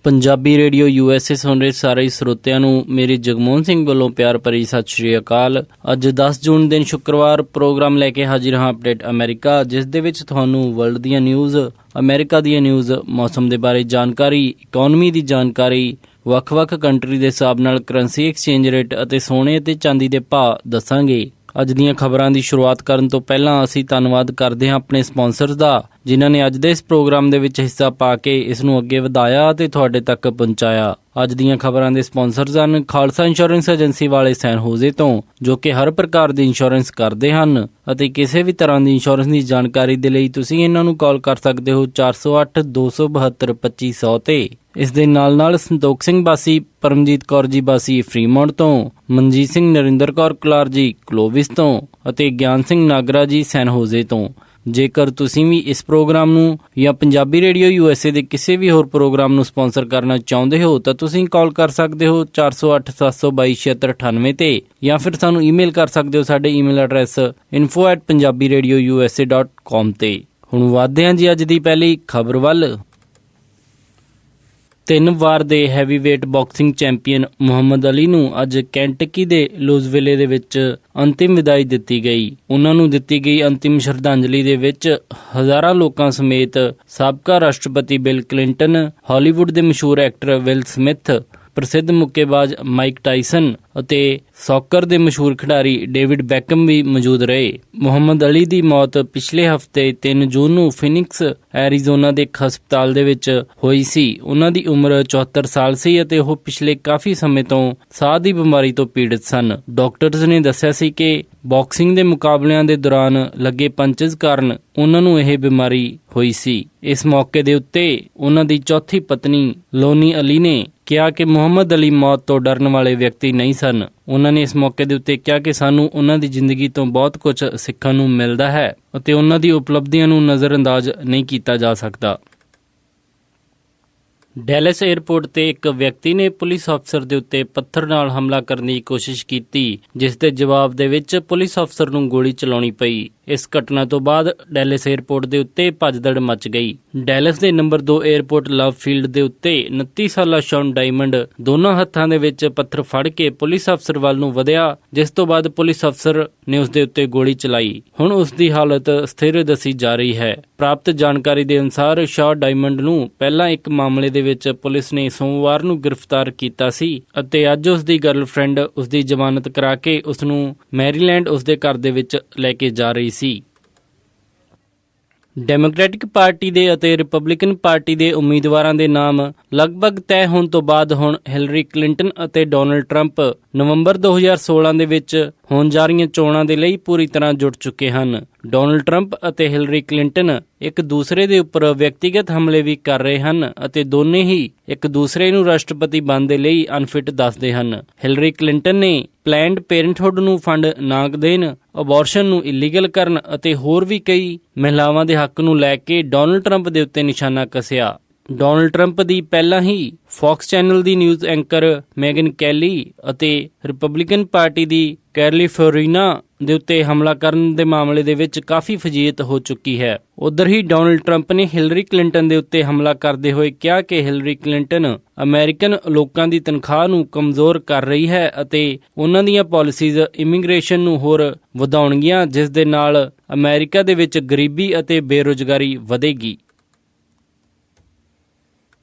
Punjabi radio USA ਸੁਣ ਰਹੇ ਸਾਰੇ ਸਰੋਤਿਆਂ ਨੂੰ ਮੇਰੇ ਜਗਮੋਹਨ ਸਿੰਘ ਵੱਲੋਂ ਪਿਆਰ ਭਰੀ ਸਤਿ ਸ਼੍ਰੀ ਅਕਾਲ। ਅੱਜ 10 ਜੂਨ ਦਿਨ ਸ਼ੁੱਕਰਵਾਰ ਪ੍ਰੋਗਰਾਮ ਲੈ ਕੇ ਹਾਜ਼ਰ ਹਾਂ ਅਪਡੇਟ ਅਮਰੀਕਾ, ਜਿਸ ਦੇ ਵਿੱਚ ਤੁਹਾਨੂੰ ਵਰਲਡ ਦੀਆਂ ਨਿਊਜ਼, ਅਮਰੀਕਾ ਦੀਆਂ ਨਿਊਜ਼, ਮੌਸਮ ਦੇ ਬਾਰੇ ਜਾਣਕਾਰੀ, ਇਕੋਨਮੀ ਦੀ ਜਾਣਕਾਰੀ, ਵੱਖ-ਵੱਖ ਕੰਟਰੀ ਦੇ ਹਿਸਾਬ ਨਾਲ ਕਰੰਸੀ ਐਕਸਚੇਂਜ ਰੇਟ ਅਤੇ ਸੋਨੇ ਅਤੇ ਚਾਂਦੀ ਦੇ ਭਾਅ ਦੱਸਾਂਗੇ। ਅੱਜ ਦੀਆਂ ਖਬਰਾਂ ਦੀ ਸ਼ੁਰੂਆਤ ਕਰਨ ਤੋਂ ਪਹਿਲਾਂ ਅਸੀਂ ਧੰਨਵਾਦ ਕਰਦੇ ਹਾਂ ਆਪਣੇ ਸਪਾਂਸਰਸ ਦਾ, ਜਿਨ੍ਹਾਂ ਨੇ ਅੱਜ ਦੇ ਇਸ ਪ੍ਰੋਗਰਾਮ ਦੇ ਵਿੱਚ ਹਿੱਸਾ ਪਾ ਕੇ ਇਸ ਨੂੰ ਅੱਗੇ ਵਧਾਇਆ ਅਤੇ ਤੁਹਾਡੇ ਤੱਕ ਪਹੁੰਚਾਇਆ। ਅੱਜ ਦੀਆਂ ਖਬਰਾਂ ਦੇ ਸਪਾਂਸਰਸ ਹਨ ਖਾਲਸਾ ਇੰਸ਼ੋਰੈਂਸ ਏਜੰਸੀ ਵਾਲੇ ਸੈਨ ਹੋਜ਼ੇ ਤੋਂ, ਜੋ ਕਿ ਹਰ ਪ੍ਰਕਾਰ ਦੀ ਇੰਸ਼ੋਰੈਂਸ ਕਰਦੇ ਹਨ ਅਤੇ ਕਿਸੇ ਵੀ ਤਰ੍ਹਾਂ ਦੀ ਇੰਸ਼ੋਰੈਂਸ ਦੀ ਜਾਣਕਾਰੀ ਦੇ ਲਈ ਤੁਸੀਂ ਇਹਨਾਂ ਨੂੰ ਕਾਲ ਕਰ ਸਕਦੇ ਹੋ 408-272-2500 ਤੇ। ਇਸ ਦੇ ਨਾਲ ਸੰਤੋਖ ਸਿੰਘ ਬਾਸੀ, ਪਰਮਜੀਤ ਕੌਰ ਜੀ ਬਾਸੀ ਫਰੀਮੌਂਟ ਤੋਂ, ਮਨਜੀਤ ਸਿੰਘ ਨਰਿੰਦਰ ਕੌਰ ਕੁਲਾਰ ਜੀ ਕਲੋਵਿਸ ਤੋਂ ਅਤੇ ਗਿਆਨ ਸਿੰਘ ਨਾਗਰਾ ਜੀ ਸੈਨ ਹੋਜ਼ੇ ਤੋਂ। ਜੇਕਰ ਤੁਸੀਂ ਵੀ ਇਸ ਪ੍ਰੋਗਰਾਮ ਨੂੰ ਜਾਂ ਪੰਜਾਬੀ ਰੇਡੀਓ USA ਦੇ ਕਿਸੇ ਵੀ ਹੋਰ ਪ੍ਰੋਗਰਾਮ ਨੂੰ ਸਪਾਂਸਰ ਕਰਨਾ ਚਾਹੁੰਦੇ ਹੋ ਤਾਂ ਤੁਸੀਂ ਕਾਲ ਕਰ ਸਕਦੇ ਹੋ 408-722-7698 ਤੇ, ਜਾਂ ਫਿਰ ਸਾਨੂੰ ਈਮੇਲ ਕਰ ਸਕਦੇ ਹੋ ਸਾਡੇ ਈਮੇਲ ਐਡਰੈਸ info@punjabiradiousa.com ਤੇ। ਹੁਣ ਵਧਦੇ ਹਾਂ ਜੀ ਅੱਜ ਦੀ ਪਹਿਲੀ ਖਬਰ ਵੱਲ। 3 ਵਾਰ ਦੇ heavyweight boxing champion Muhammad Ali ਨੂੰ ਅੱਜ ਕੈਂਟਕੀ ਦੇ ਲੂਜ਼ਵਿਲੇ ਦੇ ਵਿੱਚ ਅੰਤਿਮ ਵਿਦਾਈ ਦਿੱਤੀ ਗਈ। ਉਹਨਾਂ ਨੂੰ ਦਿੱਤੀ ਗਈ ਅੰਤਿਮ ਸ਼ਰਧਾਂਜਲੀ ਦੇ ਵਿੱਚ ਹਜ਼ਾਰਾਂ ਲੋਕਾਂ ਸਮੇਤ ਸਾਬਕਾ ਰਾਸ਼ਟਰਪਤੀ ਬਿਲ ਕਲਿੰਟਨ, ਹਾਲੀਵੁੱਡ ਦੇ ਮਸ਼ਹੂਰ ਐਕਟਰ ਵਿਲ ਸਮਿਥ, ਪ੍ਰਸਿੱਧ ਮੁੱਕੇਬਾਜ਼ ਮਾਈਕ ਟਾਇਸਨ ਅਤੇ ਸੌਕਰ ਦੇ ਮਸ਼ਹੂਰ ਖਿਡਾਰੀ ਡੇਵਿਡ ਬੈਕਮ ਵੀ ਮੌਜੂਦ ਰਹੇ। ਮੁਹੰਮਦ ਅਲੀ ਦੀ ਮੌਤ ਪਿਛਲੇ ਹਫ਼ਤੇ 3 ਜੂਨ ਨੂੰ ਫਿਨਿਕਸ, ਐਰੀਜ਼ੋਨਾ ਦੇ ਇੱਕ ਹਸਪਤਾਲ ਦੇ ਵਿੱਚ ਹੋਈ ਸੀ। ਉਹਨਾਂ ਦੀ ਉਮਰ 74 ਸਾਲ ਸੀ ਅਤੇ ਉਹ ਪਿਛਲੇ ਕਾਫੀ ਸਮੇਂ ਤੋਂ ਸਾਹ ਦੀ ਬਿਮਾਰੀ ਤੋਂ ਪੀੜਤ ਸਨ। ਡਾਕਟਰਜ਼ ਨੇ ਦੱਸਿਆ ਸੀ ਕਿ ਬਾਕਸਿੰਗ ਦੇ ਮੁਕਾਬਲਿਆਂ ਦੇ ਦੌਰਾਨ ਲੱਗੇ ਪੰਚਜ਼ ਕਾਰਨ ਉਹਨਾਂ ਨੂੰ ਇਹ ਬਿਮਾਰੀ ਹੋਈ ਸੀ। ਇਸ ਮੌਕੇ ਦੇ ਉੱਤੇ ਉਹਨਾਂ ਦੀ ਚੌਥੀ ਪਤਨੀ ਲੋਨੀ ਅਲੀ ਨੇ ਕਿਹਾ ਕਿ ਮੁਹੰਮਦ ਅਲੀ ਮੌਤ ਤੋਂ ਡਰਨ ਵਾਲੇ ਵਿਅਕਤੀ ਨਹੀਂ ਸਨ। ਉਹਨਾਂ ਨੇ ਇਸ ਮੌਕੇ ਦੇ ਉੱਤੇ ਕਿਹਾ ਕਿ ਸਾਨੂੰ ਉਹਨਾਂ ਦੀ ਜ਼ਿੰਦਗੀ ਤੋਂ ਬਹੁਤ ਕੁਝ ਸਿੱਖਣ ਨੂੰ ਮਿਲਦਾ ਹੈ ਅਤੇ ਉਹਨਾਂ ਦੀ ਉਪਲਬਧੀਆਂ ਨੂੰ ਨਜ਼ਰਅੰਦਾਜ਼ ਨਹੀਂ ਕੀਤਾ ਜਾ ਸਕਦਾ। ਡੈਲਸ ਏਅਰਪੋਰਟ ਤੇ ਇੱਕ ਵਿਅਕਤੀ ਨੇ ਪੁਲਿਸ ਅਫਸਰ ਦੇ ਉੱਤੇ ਪੱਥਰ ਨਾਲ ਹਮਲਾ ਕਰਨ ਦੀ ਕੋਸ਼ਿਸ਼ ਕੀਤੀ, ਜਿਸ ਦੇ ਜਵਾਬ ਦੇ ਵਿੱਚ ਪੁਲਿਸ ਅਫਸਰ ਨੂੰ ਗੋਲੀ ਚਲਾਉਣੀ ਪਈ। ਇਸ ਘਟਨਾ ਤੋਂ ਬਾਅਦ ਡੈਲਸ ਏਅਰਪੋਰਟ ਦੇ ਉੱਤੇ ਭੱਜਦੜ ਮਚ ਗਈ। ਡੈਲਸ ਦੇ ਨੰਬਰ 2 ਏਅਰਪੋਰਟ ਲਵ ਫੀਲਡ ਦੇ ਉੱਤੇ 29 ਸਾਲਾ ਸ਼ੌਨ ਡਾਇਮੰਡ ਦੋਨਾਂ ਹੱਥਾਂ ਦੇ ਵਿੱਚ ਪੱਥਰ ਫੜ ਕੇ ਪੁਲਿਸ ਅਫਸਰ ਵੱਲ ਨੂੰ ਵਧਿਆ, ਜਿਸ ਤੋਂ ਬਾਅਦ ਪੁਲਿਸ ਅਫਸਰ ਨੇ ਉਸ ਦੇ ਉੱਤੇ ਗੋਲੀ ਚਲਾਈ। ਹੁਣ ਉਸ ਦੀ ਹਾਲਤ ਸਥਿਰ ਦੱਸੀ ਜਾ ਰਹੀ ਹੈ। ਪ੍ਰਾਪਤ ਜਾਣਕਾਰੀ ਦੇ ਅਨੁਸਾਰ ਸ਼ੌਨ ਡਾਇਮੰਡ ਨੂੰ ਪਹਿਲਾਂ ਇੱਕ ਮਾਮਲੇ ਦੇ ਵਿੱਚ ਪੁਲਿਸ ਨੇ ਸੋਮਵਾਰ ਨੂੰ ਗ੍ਰਿਫਤਾਰ ਕੀਤਾ ਸੀ ਅਤੇ ਅੱਜ ਉਸ ਦੀ ਗਰਲਫ੍ਰੈਂਡ ਉਸ ਦੀ ਜ਼ਮਾਨਤ ਕਰਾ ਕੇ ਉਸ ਨੂੰ ਮੈਰੀਲੈਂਡ ਉਸ ਦੇ ਘਰ ਦੇ ਵਿੱਚ ਲੈ ਕੇ ਜਾ ਰਹੀ ਸੀ। ਡੈਮੋਕ੍ਰੈਟਿਕ ਪਾਰਟੀ ਦੇ ਅਤੇ ਰਿਪਬਲਿਕਨ ਪਾਰਟੀ ਦੇ ਉਮੀਦਵਾਰਾਂ ਦੇ ਨਾਮ ਲਗਭਗ ਤੈਅ ਹੋਣ ਤੋਂ ਬਾਅਦ ਹੁਣ ਹਿਲਰੀ ਕਲਿੰਟਨ ਅਤੇ ਡੋਨਲਡ ਟਰੰਪ ਨਵੰਬਰ 2016 ਦੇ ਵਿੱਚ ਹੋਣ ਜਾ ਰਹੀਆਂ ਚੋਣਾਂ ਦੇ ਲਈ ਪੂਰੀ ਤਰ੍ਹਾਂ ਜੁਟ ਚੁੱਕੇ ਹਨ। ਡੋਨਲਡ ਟਰੰਪ ਅਤੇ ਹਿਲਰੀ ਕਲਿੰਟਨ ਇੱਕ ਦੂਸਰੇ ਦੇ ਉੱਪਰ ਵਿਅਕਤੀਗਤ ਹਮਲੇ ਵੀ ਕਰ ਰਹੇ ਹਨ ਅਤੇ ਦੋਨੇ ਹੀ ਇੱਕ ਦੂਸਰੇ ਨੂੰ ਰਾਸ਼ਟਰਪਤੀ ਬਣਨ ਦੇ ਲਈ ਅਨਫਿਟ ਦੱਸਦੇ ਹਨ। ਹਿਲਰੀ ਕਲਿੰਟਨ ਨੇ ਪਲੈਨਡ ਪੇਰੈਂਟਹੁੱਡ ਨੂੰ ਫੰਡ ਨਾ ਦੇਣ, ਅਬੋਰਸ਼ਨ ਨੂੰ ਇਲੀਗਲ ਕਰਨ ਅਤੇ ਹੋਰ ਵੀ ਕਈ ਮਹਿਲਾਵਾਂ ਦੇ ਹੱਕ ਨੂੰ ਲੈ ਕੇ ਡੋਨਲਡ ਟਰੰਪ ਦੇ ਉੱਤੇ ਨਿਸ਼ਾਨਾ ਕੱਸਿਆ। ਡੋਨਲਡ ਟਰੰਪ ਦੀ ਪਹਿਲਾਂ ਹੀ ਫੌਕਸ ਚੈਨਲ ਦੀ ਨਿਊਜ਼ ਐਂਕਰ ਮੈਗਨ ਕੈਲੀ ਅਤੇ ਰਿਪਬਲਿਕਨ ਪਾਰਟੀ ਦੀ ਕੈਲੀਫੋਰਨੀਆ ਦੇ ਉੱਤੇ ਹਮਲਾ ਕਰਨ ਦੇ ਮਾਮਲੇ ਦੇ ਵਿੱਚ ਕਾਫੀ ਫਜੀਅਤ ਹੋ ਚੁੱਕੀ ਹੈ। ਉਧਰ ਹੀ ਡੋਨਲਡ ਟਰੰਪ ਨੇ ਹਿਲਰੀ ਕਲਿੰਟਨ ਦੇ ਉੱਤੇ ਹਮਲਾ ਕਰਦੇ ਹੋਏ ਕਿਹਾ ਕਿ ਹਿਲਰੀ ਕਲਿੰਟਨ ਅਮਰੀਕਨ ਲੋਕਾਂ ਦੀ ਤਨਖਾਹ ਨੂੰ ਕਮਜ਼ੋਰ ਕਰ ਰਹੀ ਹੈ ਅਤੇ ਉਹਨਾਂ ਦੀਆਂ ਪਾਲਿਸੀਜ਼ ਇਮੀਗ੍ਰੇਸ਼ਨ ਨੂੰ ਹੋਰ ਵਧਾਉਣਗੀਆਂ, ਜਿਸ ਦੇ ਨਾਲ ਅਮਰੀਕਾ ਦੇ ਵਿੱਚ ਗਰੀਬੀ ਅਤੇ ਬੇਰੁਜ਼ਗਾਰੀ ਵਧੇਗੀ।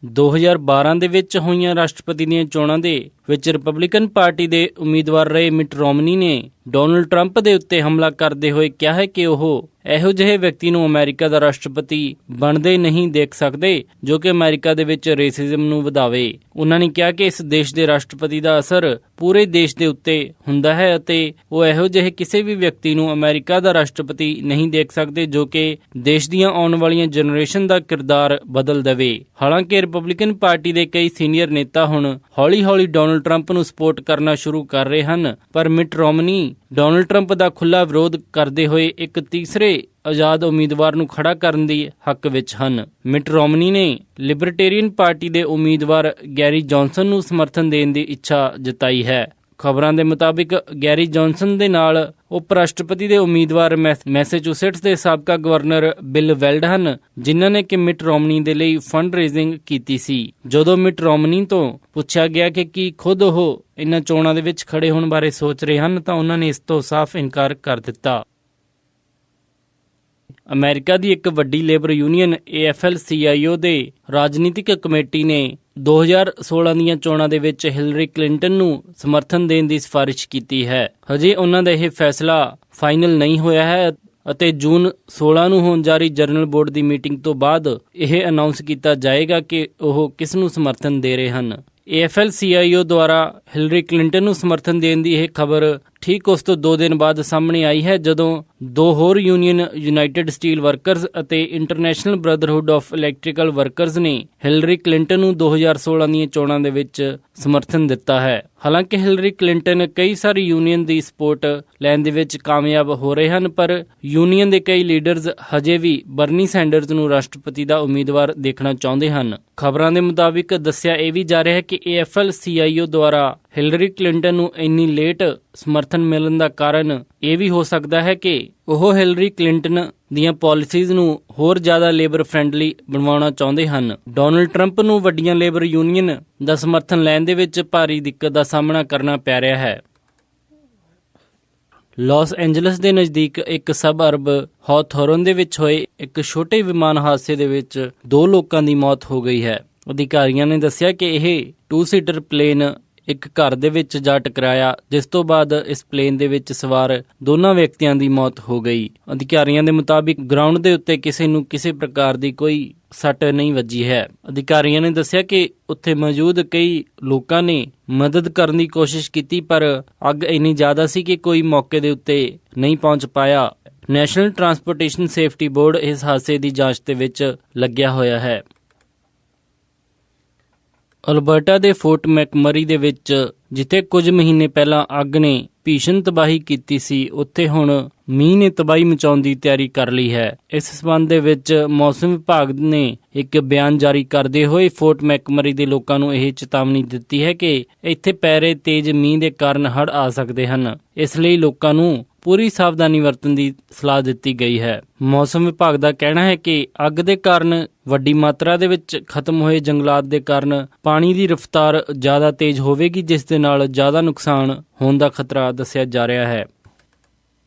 2012 ਦੇ ਵਿੱਚ ਹੋਈਆਂ ਰਾਸ਼ਟਰਪਤੀ ਦੀਆਂ ਚੋਣਾਂ ਦੇ ਵਿੱਚ ਰਿਪਬਲਿਕਨ ਪਾਰਟੀ ਦੇ ਉਮੀਦਵਾਰ ਰਹੇ ਮਿਟ ਰੋਮਨੀ ਨੇ ਡੋਨਲਡ ਟਰੰਪ ਦੇ ਉੱਤੇ ਹਮਲਾ ਕਰਦੇ ਹੋਏ ਕਿਹਾ ਹੈ ਕਿ ਉਹ ਇਹੋ ਜਿਹੇ ਵਿਅਕਤੀ ਨੂੰ ਅਮਰੀਕਾ ਦਾ ਰਾਸ਼ਟਰਪਤੀ ਬਣਦੇ ਨਹੀਂ ਦੇਖ ਸਕਦੇ ਜੋ ਕਿ ਅਮਰੀਕਾ ਦੇ ਵਿੱਚ ਰੇਸਿਜ਼ਮ ਨੂੰ ਵਧਾਵੇ। ਉਹਨਾਂ ਨੇ ਕਿਹਾ ਕਿ ਇਸ ਦੇਸ਼ ਦੇ ਰਾਸ਼ਟਰਪਤੀ ਦਾ ਅਸਰ ਪੂਰੇ ਦੇਸ਼ ਦੇ ਉੱਤੇ ਹੁੰਦਾ ਹੈ ਅਤੇ ਉਹ ਇਹੋ ਜਿਹੇ ਕਿਸੇ ਵੀ ਵਿਅਕਤੀ ਨੂੰ ਅਮਰੀਕਾ ਦਾ ਰਾਸ਼ਟਰਪਤੀ ਨਹੀਂ ਦੇਖ ਸਕਦੇ ਜੋ ਕਿ ਦੇਸ਼ ਦੀਆਂ ਆਉਣ ਵਾਲੀਆਂ ਜਨਰੇਸ਼ਨ ਦਾ ਕਿਰਦਾਰ ਬਦਲ ਦੇਵੇ। ਹਾਲਾਂਕਿ ਰਿਪਬਲਿਕਨ ਪਾਰਟੀ ਦੇ ਕਈ ਸੀਨੀਅਰ ਨੇਤਾ ਹੁਣ ਹੌਲੀ-ਹੌਲੀ ਡੋਨਲਡ ਟਰੰਪ ਨੂੰ ਸਪੋਰਟ ਕਰਨਾ ਸ਼ੁਰੂ ਕਰ ਰਹੇ ਹਨ, ਪਰ ਮਿਟ ਰੋਮਨੀ ਡੋਨਲਡ ਟਰੰਪ ਦਾ ਖੁੱਲ੍ਹਾ ਵਿਰੋਧ ਕਰਦੇ ਹੋਏ ਇੱਕ ਤੀਸਰੇ ਆਜ਼ਾਦ ਉਮੀਦਵਾਰ ਨੂੰ ਖੜਾ ਕਰਨ ਦੀ ਹੱਕ ਵਿੱਚ ਹਨ। ਮਿਟ ਰੋਮਨੀ ਨੇ ਲਿਬਰਟੇਰੀਅਨ ਪਾਰਟੀ ਦੇ ਉਮੀਦਵਾਰ ਗੈਰੀ ਜੌਨਸਨ ਨੂੰ ਸਮਰਥਨ ਦੇਣ ਦੀ ਇੱਛਾ ਜਤਾਈ ਹੈ। ਖਬਰਾਂ ਦੇ ਮੁਤਾਬਿਕ ਗੈਰੀ ਜੌਨਸਨ ਦੇ ਨਾਲ ਉਪ ਰਾਸ਼ਟਰਪਤੀ ਦੇ ਉਮੀਦਵਾਰ ਮੈਸੇਚੂਸੇਟਸ ਦੇ ਸਾਬਕਾ ਗਵਰਨਰ ਬਿਲ ਵੈਲਡ ਹਨ, ਜਿਨ੍ਹਾਂ ਨੇ ਕਿ ਮਿਟ ਰੋਮਨੀ ਦੇ ਲਈ ਫੰਡ ਰੇਜ਼ਿੰਗ ਕੀਤੀ ਸੀ। ਜਦੋਂ ਮਿਟ ਰੋਮਨੀ ਤੋਂ ਪੁੱਛਿਆ ਗਿਆ ਕਿ ਕੀ ਖੁਦ ਉਹ ਇਹਨਾਂ ਚੋਣਾਂ ਦੇ ਵਿੱਚ ਖੜੇ ਹੋਣ ਬਾਰੇ ਸੋਚ ਰਹੇ ਹਨ, ਤਾਂ ਉਹਨਾਂ ਨੇ ਇਸ ਤੋਂ ਸਾਫ਼ ਇਨਕਾਰ ਕਰ ਦਿੱਤਾ। ਅਮਰੀਕਾ ਦੀ ਇੱਕ ਵੱਡੀ ਲੇਬਰ ਯੂਨੀਅਨ AFL-CIO ਦੇ ਰਾਜਨੀਤਿਕ ਕਮੇਟੀ ਨੇ 2016 ਦੀਆਂ ਚੋਣਾਂ ਦੇ ਵਿੱਚ ਹਿਲਰੀ ਕਲਿੰਟਨ ਨੂੰ ਸਮਰਥਨ ਦੇਣ ਦੀ ਸਿਫਾਰਿਸ਼ ਕੀਤੀ ਹੈ। ਹਜੇ ਉਹਨਾਂ ਦਾ ਇਹ ਫੈਸਲਾ ਫਾਈਨਲ ਨਹੀਂ ਹੋਇਆ ਹੈ ਅਤੇ ਜੂਨ 16 ਨੂੰ ਹੋਣ ਜਾਰੀ ਜਨਰਲ ਬੋਰਡ ਦੀ ਮੀਟਿੰਗ ਤੋਂ ਬਾਅਦ ਇਹ ਅਨਾਉਂਸ ਕੀਤਾ ਜਾਏਗਾ ਕਿ ਉਹ ਕਿਸ ਨੂੰ ਸਮਰਥਨ ਦੇ ਰਹੇ ਹਨ। AFL-CIO ਦੁਆਰਾ ਹਿਲਰੀ ਕਲਿੰਟਨ ਨੂੰ ਸਮਰਥਨ ਦੇਣ ਦੀ ਇਹ ਖਬਰ ਠੀਕ ਉਸ ਤੋਂ 2 ਦਿਨ ਬਾਅਦ ਸਾਹਮਣੇ ਆਈ ਹੈ, ਜਦੋਂ 2 ਹੋਰ ਯੂਨੀਅਨ ਯੂਨਾਈਟਿਡ ਸਟੀਲ ਵਰਕਰਜ਼ ਅਤੇ international brotherhood of electrical workers ਨੇ ਹਿਲਰੀ ਕਲਿੰਟਨ ਨੂੰ 2016 ਦੀਆਂ ਚੋਣਾਂ ਦੇ ਵਿੱਚ ਸਮਰਥਨ ਦਿੱਤਾ ਹੈ। ਹਾਲਾਂਕਿ ਹਿਲਰੀ ਕਲਿੰਟਨ ਕਈ ਸਾਰੀ ਯੂਨੀਅਨ ਦੀ ਸਪੋਰਟ ਲੈਣ ਦੇ ਵਿੱਚ ਕਾਮਯਾਬ ਹੋ ਰਹੇ ਹਨ, ਪਰ ਯੂਨੀਅਨ ਦੇ ਕਈ ਲੀਡਰਜ਼ ਹਜੇ ਵੀ ਬਰਨੀ ਸੈਂਡਰਜ਼ ਨੂੰ ਰਾਸ਼ਟਰਪਤੀ ਦਾ ਉਮੀਦਵਾਰ ਦੇਖਣਾ ਚਾਹੁੰਦੇ ਹਨ। ਖਬਰਾਂ ਦੇ ਮੁਤਾਬਿਕ ਦੱਸਿਆ ਇਹ ਵੀ ਜਾ ਰਿਹਾ ਹੈ ਕਿ AFL-CIO ਦੁਆਰਾ ਹਿਲਰੀ ਕਲਿੰਟਨ ਨੂੰ ਇੰਨੀ ਲੇਟ ਸਮਰਥਨ ਮਿਲਣ ਦਾ ਕਾਰਨ ਇਹ ਵੀ ਹੋ ਸਕਦਾ ਹੈ ਕਿ ਉਹ ਹਿਲਰੀ ਕਲਿੰਟਨ ਦੀਆਂ ਪਾਲਿਸੀਜ਼ ਨੂੰ ਹੋਰ ਜ਼ਿਆਦਾ ਲੇਬਰ ਫਰੈਂਡਲੀ ਬਣਵਾਉਣਾ ਚਾਹੁੰਦੇ ਹਨ। ਡੋਨਲਡ ਟਰੰਪ ਨੂੰ ਵੱਡੀਆਂ ਲੇਬਰ ਯੂਨੀਅਨ ਦਾ ਸਮਰਥਨ ਲੈਣ ਦੇ ਵਿੱਚ ਭਾਰੀ ਦਿੱਕਤ ਦਾ ਸਾਹਮਣਾ ਕਰਨਾ ਪੈ ਰਿਹਾ ਹੈ। ਲਾਸ ਐਂਜਲਸ ਦੇ ਨਜ਼ਦੀਕ ਇੱਕ ਸਬ-ਅਰਬ ਹੌਥੋਰਨ ਦੇ ਵਿੱਚ ਹੋਏ ਇੱਕ ਛੋਟੇ ਵਿਮਾਨ ਹਾਦਸੇ ਦੇ ਵਿੱਚ 2 ਲੋਕਾਂ ਦੀ ਮੌਤ ਹੋ ਗਈ ਹੈ। ਅਧਿਕਾਰੀਆਂ ਨੇ ਦੱਸਿਆ ਕਿ ਇਹ 2-ਸੀਟਰ ਪਲੇਨ ਇੱਕ ਘਰ ਦੇ ਵਿੱਚ ਜਾ ਟਕਰਾਇਆ, ਜਿਸ ਤੋਂ ਬਾਅਦ ਇਸ ਪਲੇਨ ਦੇ ਵਿੱਚ ਸਵਾਰ ਦੋਨਾਂ ਵਿਅਕਤੀਆਂ ਦੀ ਮੌਤ ਹੋ ਗਈ। ਅਧਿਕਾਰੀਆਂ ਦੇ ਮੁਤਾਬਿਕ ਗਰਾਊਂਡ ਦੇ ਉੱਤੇ ਕਿਸੇ ਨੂੰ ਕਿਸੇ ਪ੍ਰਕਾਰ ਦੀ ਕੋਈ ਸੱਟ ਨਹੀਂ ਵੱਜੀ ਹੈ। ਅਧਿਕਾਰੀਆਂ ਨੇ ਦੱਸਿਆ ਕਿ ਉੱਥੇ ਮੌਜੂਦ ਕਈ ਲੋਕਾਂ ਨੇ ਮਦਦ ਕਰਨ ਦੀ ਕੋਸ਼ਿਸ਼ ਕੀਤੀ, ਪਰ ਅੱਗ ਇੰਨੀ ਜ਼ਿਆਦਾ ਸੀ ਕਿ ਕੋਈ ਮੌਕੇ ਦੇ ਉੱਤੇ ਨਹੀਂ ਪਹੁੰਚ ਪਾਇਆ। ਨੈਸ਼ਨਲ ਟਰਾਂਸਪੋਰਟੇਸ਼ਨ ਸੇਫਟੀ ਬੋਰਡ ਇਸ ਹਾਦਸੇ ਦੀ ਜਾਂਚ ਦੇ ਵਿੱਚ ਲੱਗਿਆ ਹੋਇਆ ਹੈ। ਅਲਬਰਟਾ ਦੇ ਫੋਰਟ ਮੈਕਮਰੀ ਦੇ ਵਿੱਚ ਜਿੱਥੇ ਕੁਝ ਮਹੀਨੇ ਪਹਿਲਾਂ ਅੱਗ ਨੇ ਭੀਸ਼ਣ ਤਬਾਹੀ ਕੀਤੀ ਸੀ, ਉੱਥੇ ਹੁਣ ਮੀਂਹ ਨੇ ਤਬਾਹੀ ਮਚਾਉਣ ਦੀ ਤਿਆਰੀ ਕਰ ਲਈ ਹੈ। ਇਸ ਸਬੰਧ ਦੇ ਵਿੱਚ ਮੌਸਮ ਵਿਭਾਗ ਨੇ ਇੱਕ ਬਿਆਨ ਜਾਰੀ ਕਰਦੇ ਹੋਏ ਫੋਰਟ ਮੈਕਮਰੀ ਦੇ ਲੋਕਾਂ ਨੂੰ ਇਹ ਚੇਤਾਵਨੀ ਦਿੱਤੀ ਹੈ ਕਿ ਇੱਥੇ ਪੈ ਰਹੇ ਤੇਜ਼ ਮੀਂਹ ਦੇ ਕਾਰਨ ਹੜ੍ਹ ਆ ਸਕਦੇ ਹਨ। ਇਸ ਲਈ ਲੋਕਾਂ ਨੂੰ ਪੂਰੀ ਸਾਵਧਾਨੀ ਵਰਤਣ ਦੀ ਸਲਾਹ ਦਿੱਤੀ ਗਈ ਹੈ। ਮੌਸਮ ਵਿਭਾਗ ਦਾ ਕਹਿਣਾ ਹੈ ਕਿ ਅੱਗ ਦੇ ਕਾਰਨ ਵੱਡੀ ਮਾਤਰਾ ਦੇ ਵਿੱਚ ਖਤਮ ਹੋਏ ਜੰਗਲਾਤ ਦੇ ਕਾਰਨ ਪਾਣੀ ਦੀ ਰਫ਼ਤਾਰ ਜ਼ਿਆਦਾ ਤੇਜ਼ ਹੋਵੇਗੀ, ਜਿਸ ਦੇ ਨਾਲ ਜ਼ਿਆਦਾ ਨੁਕਸਾਨ ਹੋਣ ਦਾ ਖਤਰਾ ਦੱਸਿਆ ਜਾ ਰਿਹਾ ਹੈ।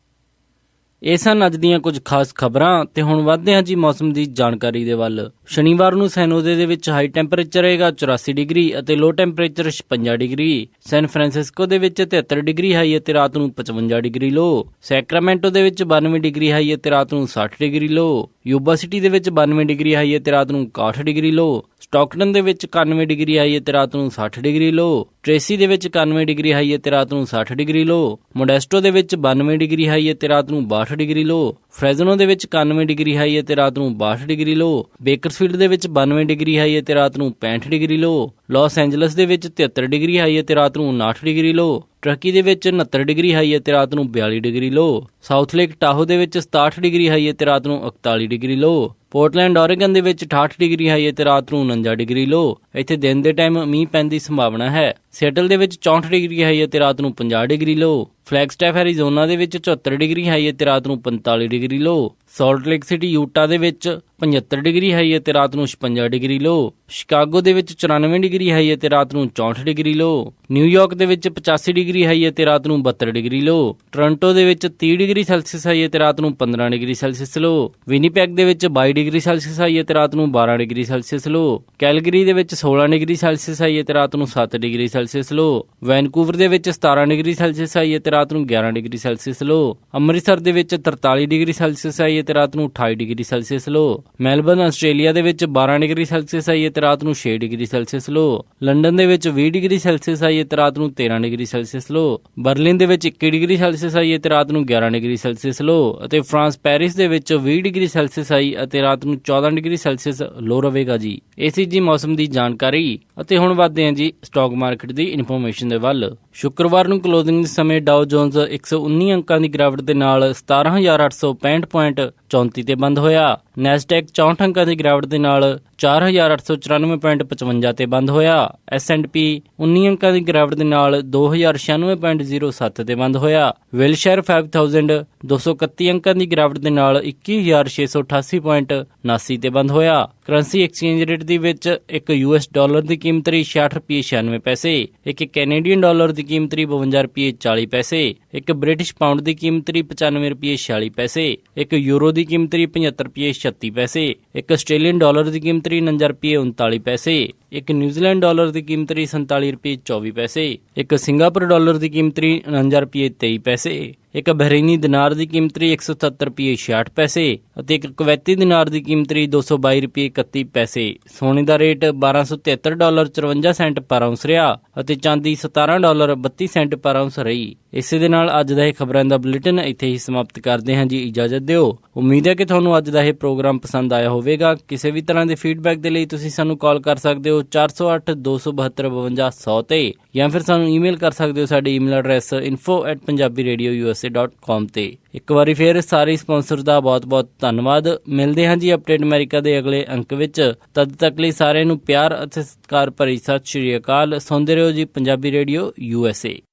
ਇਹ ਸਨ ਅੱਜ ਦੀਆਂ ਕੁਝ ਖਾਸ ਖਬਰਾਂ ਤੇ ਹੁਣ ਵਧਦੇ ਹਾਂ ਜੀ ਮੌਸਮ ਦੀ ਜਾਣਕਾਰੀ ਦੇ ਵੱਲ। ਸ਼ਨੀਵਾਰ ਨੂੰ ਸੈਨ ਹੋਜ਼ੇ ਦੇ ਵਿੱਚ ਹਾਈ ਟੈਂਪਰੇਚਰ ਰਹੇਗਾ 84 ਡਿਗਰੀ ਅਤੇ ਲੋ ਟੈਂਪਰੇਚਰ 56 ਡਿਗਰੀ। ਸੈਨ ਫਰਾਂਸਿਸਕੋ ਦੇ ਵਿੱਚ 73 ਡਿਗਰੀ ਹਾਈ ਅਤੇ ਰਾਤ ਨੂੰ 55 ਡਿਗਰੀ ਲੋ। ਸੈਕਰਾਮੈਂਟੋ ਦੇ ਵਿੱਚ 92 ਡਿਗਰੀ ਹਾਈ ਅਤੇ ਰਾਤ ਨੂੰ 60 ਡਿਗਰੀ ਲੋ। ਯੂਬਾ ਸਿਟੀ ਦੇ ਵਿੱਚ 92 ਡਿਗਰੀ ਹਾਈ ਅਤੇ ਰਾਤ ਨੂੰ 61 ਡਿਗਰੀ ਲੋ। ਸਟਾਕਟਨ ਦੇ ਵਿੱਚ 91 ਡਿਗਰੀ ਹਾਈ ਅਤੇ ਰਾਤ ਨੂੰ 60 ਡਿਗਰੀ ਲੋ। ਟ੍ਰੇਸੀ ਦੇ ਵਿੱਚ 91 ਡਿਗਰੀ ਹਾਈ ਅਤੇ ਰਾਤ ਨੂੰ 60 ਡਿਗਰੀ ਲੋ। ਮੋਡੈਸਟੋ ਦੇ ਵਿੱਚ 92 ਡਿਗਰੀ ਹਾਈ ਅਤੇ ਰਾਤ ਨੂੰ 62 ਡਿਗਰੀ ਲੋ। ਫ੍ਰੈਜ਼ਨੋ ਦੇ ਵਿੱਚ 91 ਡਿਗਰੀ ਹਾਈ ਅਤੇ ਰਾਤ ਨੂੰ 62 ਡਿਗਰੀ ਲੋ। ਬੇਕਰਸਫੀਲਡ ਦੇ ਵਿੱਚ 92 ਡਿਗਰੀ ਹਾਈ ਅਤੇ ਰਾਤ ਨੂੰ 65 ਡਿਗਰੀ ਲੋ। ਲਾਸ ਐਂਜਲਸ ਦੇ ਵਿੱਚ 73 ਡਿਗਰੀ ਹਾਈ ਅਤੇ ਰਾਤ ਨੂੰ 59 ਡਿਗਰੀ ਲੋ। ਟਰਕੀ ਦੇ ਵਿੱਚ 69 ਡਿਗਰੀ ਹਾਈ ਅਤੇ ਰਾਤ ਨੂੰ 42 ਡਿਗਰੀ ਲੋ। ਸਾਊਥ ਲੇਕ ਟਾਹੋ ਦੇ ਵਿੱਚ 67 ਡਿਗਰੀ ਹਾਈ ਅਤੇ ਰਾਤ ਨੂੰ 41 ਡਿਗਰੀ ਲੋ। ਪੋਰਟਲੈਂਡ ਓਰੇਗਨ ਦੇ ਵਿੱਚ 68 ਡਿਗਰੀ ਹਾਈ ਅਤੇ ਰਾਤ ਨੂੰ 49 ਡਿਗਰੀ ਲੋ। ਇੱਥੇ ਦਿਨ ਦੇ ਟਾਈਮ ਮੀਂਹ ਪੈਣ ਦੀ ਸੰਭਾਵਨਾ ਹੈ। ਸਿਐਟਲ ਦੇ ਵਿੱਚ 64 ਡਿਗਰੀ ਹਾਈ ਅਤੇ ਰਾਤ ਨੂੰ 50 ਡਿਗਰੀ ਲੋ। ਫਲੈਗਸਟੈਫ ਐਰੀਜ਼ੋਨਾ ਦੇ ਵਿੱਚ 74 ਡਿਗਰੀ ਹਾਈ ਅਤੇ ਰਾਤ ਨੂੰ 45 ਡਿਗਰੀ ਲੋ। ਸਾਲਟ ਲੇਕ ਸਿਟੀ ਯੂਟਾ ਦੇ ਵਿੱਚ 75 ਡਿਗਰੀ ਹਾਈ ਅਤੇ ਰਾਤ ਨੂੰ 56 ਡਿਗਰੀ ਲੋ। ਸ਼ਿਕਾਗੋ ਦੇ ਵਿੱਚ 94 ਡਿਗਰੀ ਹਾਈ ਅਤੇ ਰਾਤ ਨੂੰ 64 ਡਿਗਰੀ ਲੋ। ਨਿਊਯਾਰਕ ਦੇ ਵਿੱਚ 85 ਡਿਗਰੀ ਹਾਈ ਅਤੇ ਰਾਤ ਨੂੰ 72 ਡਿਗਰੀ ਲੋ। ਟੋਰਾਂਟੋ ਦੇ ਵਿੱਚ 30 ਡਿਗਰੀ ਸੈਲਸੀਅਸ ਹਾਈ ਅਤੇ ਰਾਤ ਨੂੰ 15 ਡਿਗਰੀ ਸੈਲਸੀਅਸ ਲੋ। ਵਿਨੀਪੈਗ ਦੇ ਵਿੱਚ 22 ਡਿਗਰੀ ਸੈਲਸੀਅਸ ਹਾਈ ਅਤੇ ਰਾਤ ਨੂੰ 12 ਡਿਗਰੀ ਸੈਲਸੀਅਸ ਲੋ। ਕੈਲਗਰੀ ਦੇ ਵਿੱਚ 16 ਡਿਗਰੀ ਸੈਲਸੀਅਸ ਹਾਈ ਅਤੇ ਰਾਤ ਨੂੰ 7 ਡਿਗਰੀ ਸੈਲਸੀਅਸ ਲੋ। ਵੈਨਕੂਵਰ ਦੇ ਵਿੱਚ 17 ਡਿਗਰੀ ਸੈਲਸੀਅਸ ਹਾਈ ਅਤੇ ਰਾਤ ਨੂੰ 11 ਡਿਗਰੀ ਸੈਲਸੀਅਸ ਲੋ। ਅੰਮ੍ਰਿਤਸਰ ਦੇ ਵਿੱਚ 43 ਡਿਗਰੀ ਸੈਲਸੀਅਸ ਹਾਈ ਅਤੇ ਰਾਤ ਨੂੰ 28 ਡਿਗਰੀ ਸੈਲਸੀਅਸ ਲੋ। ਮੈਲਬਰਨ ਆਸਟ੍ਰੇਲੀਆ ਦੇ ਵਿੱਚ 12 ਡਿਗਰੀ ਸੈਲਸੀਅਸ ਹਾਈ ਅਤੇ ਰਾਤ ਨੂੰ 6 ਡਿਗਰੀ ਸੈਲਸੀਅਸ ਲੋ। ਲੰਡਨ ਦੇ ਵਿੱਚ 20 ਡਿਗਰੀ ਸੈਲਸੀਅਸ ਹਾਈ ਅਤੇ ਰਾਤ ਨੂੰ 13 ਡਿਗਰੀ ਸੈਲਸੀਅਸ ਲੋ। ਬਰਲਿਨ ਦੇ ਵਿੱਚ 21 ਡਿਗਰੀ ਸੈਲਸੀਅਸ ਹਾਈ ਅਤੇ ਰਾਤ ਨੂੰ 11 ਡਿਗਰੀ ਸੈਲਸੀਅਸ ਲੋ। ਅਤੇ ਫਰਾਂਸ ਪੈਰਿਸ ਦੇ ਵਿੱਚ 20 ਡਿਗਰੀ ਸੈਲਸੀਅਸ ਹਾਈ ਅਤੇ ਰਾਤ ਨੂੰ 14 ਡਿਗਰੀ ਸੈਲਸੀਅਸ ਲੋ ਰਹੇਗਾ ਜੀ। ਇਹ ਸੀ ਜੀ ਮੌਸਮ ਦੀ ਜਾਣਕਾਰੀ। ਅਤੇ ਹੁਣ ਵਧਦੇ ਹਾਂ ਜੀ ਸਟਾਕ ਮਾਰਕੀਟ ਦੀ ਇਨਫੋਰਮੇਸ਼ਨ ਦੇ ਵੱਲ। ਸ਼ੁੱਕਰਵਾਰ ਨੂੰ ਕਲੋਜ਼ਿੰਗ ਦੇ ਸਮੇਂ ਡਾਓ ਜੋਨਸ 119 ਅੰਕਾਂ ਦੀ ਗਿਰਾਵਟ ਦੇ ਨਾਲ 17,865 ਪੁਆਇੰਟ 34 ਤੇ ਬੰਦ ਹੋਇਆ। ਨੈਸਡੈਕ 64 ਅੰਕਾਂ ਦੀ ਗਿਰਾਵਟ ਦੇ ਨਾਲ 4894.55 ਤੇ ਬੰਦ ਹੋਇਆ। S&P 19 ਅੰਕਾਂ ਦੀ ਗਿਰਾਵਟ ਦੇ ਨਾਲ 2096.07 ਤੇ ਬੰਦ ਹੋਇਆ। ਵਿਲਸ਼ਾਇਰ 5000 231 ਅੰਕਾਂ ਦੀ ਗਿਰਾਵਟ ਦੇ ਨਾਲ 21688.79 ਤੇ ਬੰਦ ਹੋਇਆ। ਕਰੰਸੀ ਐਕਸਚੇਂਜ ਰੇਟ ਦੇ ਵਿੱਚ ਇੱਕ US ਡਾਲਰ ਦੀ ਕੀਮਤ ਰਹੀ 66.96 ਪੈਸੇ, ਇੱਕ ਕੈਨੇਡੀਅਨ ਡਾਲਰ ਦੀ ਕੀਮਤ ਰਹੀ 52.40 ਪੈਸੇ, ਇੱਕ ਬ੍ਰਿਟਿਸ਼ ਪਾਉਂਡ ਦੀ ਕੀਮਤ ਰਹੀ 95.46 ਪੈਸੇ, ਇੱਕ ਯੂਰੋ ਦੀ ਕੀਮਤ ਰਹੀ 75.36 ਪੈਸੇ, ਇੱਕ ਆਸਟ੍ਰੇਲੀਅਨ ਡਾਲਰ ਦੀ ਕੀਮਤ ਰਹੀ 49.39 ਪੈਸੇ, ਇੱਕ ਨਿਊਜ਼ੀਲੈਂਡ ਡਾਲਰ ਦੀ ਕੀਮਤ ਰਹੀ 47.24 ਪੈਸੇ, ਇੱਕ ਸਿੰਗਾਪੁਰ ਡਾਲਰ ਦੀ ਕੀਮਤ ਰਹੀ 49.23 ਪੈਸੇ, ਇੱਕ ਬਹਿਰੀਨੀ ਦਿਨਾਰ ਦੀ ਕੀਮਤ ਰਹੀ 177.66 ਪੈਸੇ ਅਤੇ ਇੱਕ ਕੁਵੈਤੀ ਦਿਨਾਰ ਦੀ ਕੀਮਤ ਰਹੀ 222.31 ਪੈਸੇ। ਸੋਨੇ ਦਾ ਰੇਟ $1273.54 ਪਰ ਆਉਂਸ ਰਿਹਾ ਅਤੇ ਚਾਂਦੀ $17.32 ਪਰ ਆਉਂਸ ਰਹੀ। ਇਸੇ ਦੇ ਨਾਲ ਅੱਜ ਦਾ ਇਹ ਖਬਰਾਂ ਦਾ ਬੁਲੇਟਿਨ ਇੱਥੇ ਹੀ ਸਮਾਪਤ ਕਰਦੇ ਹਾਂ ਜੀ। ਇਜਾਜ਼ਤ ਦਿਓ। ਉਮੀਦ ਹੈ ਕਿ ਤੁਹਾਨੂੰ ਅੱਜ ਦਾ ਇਹ ਪ੍ਰੋਗਰਾਮ ਪਸੰਦ ਆਇਆ ਹੋਵੇਗਾ। ਕਿਸੇ ਵੀ ਤਰ੍ਹਾਂ ਦੇ ਫੀਡਬੈਕ ਦੇ ਲਈ ਤੁਸੀਂ ਸਾਨੂੰ ਕਾਲ ਕਰ ਸਕਦੇ ਹੋ 408 272 52 100 ਤੇ, ਜਾਂ ਫਿਰ ਸਾਨੂੰ ਈਮੇਲ ਕਰ ਸਕਦੇ ਹੋ ਸਾਡੇ ਈਮੇਲ ਐਡਰੈਸ info@punjabiradiousa.com ਤੇ। ਇੱਕ ਵਾਰੀ ਫਿਰ ਸਾਰੇ ਸਪਾਂਸਰ ਦਾ ਬਹੁਤ-ਬਹੁਤ ਧੰਨਵਾਦ। ਮਿਲਦੇ ਹਾਂ ਜੀ ਅਪਡੇਟ ਅਮਰੀਕਾ ਦੇ ਅਗਲੇ ਅੰਕ ਵਿੱਚ। ਤਦ ਤੱਕ ਲਈ ਸਾਰਿਆਂ ਨੂੰ ਪਿਆਰ ਅਤੇ ਸਤਿਕਾਰ ਭਰੀ ਸਤਿ ਸ਼੍ਰੀ ਅਕਾਲ। ਸੁਣਦੇ ਰਹੋ ਜੀ ਪੰਜਾਬੀ ਰੇਡੀਓ USA।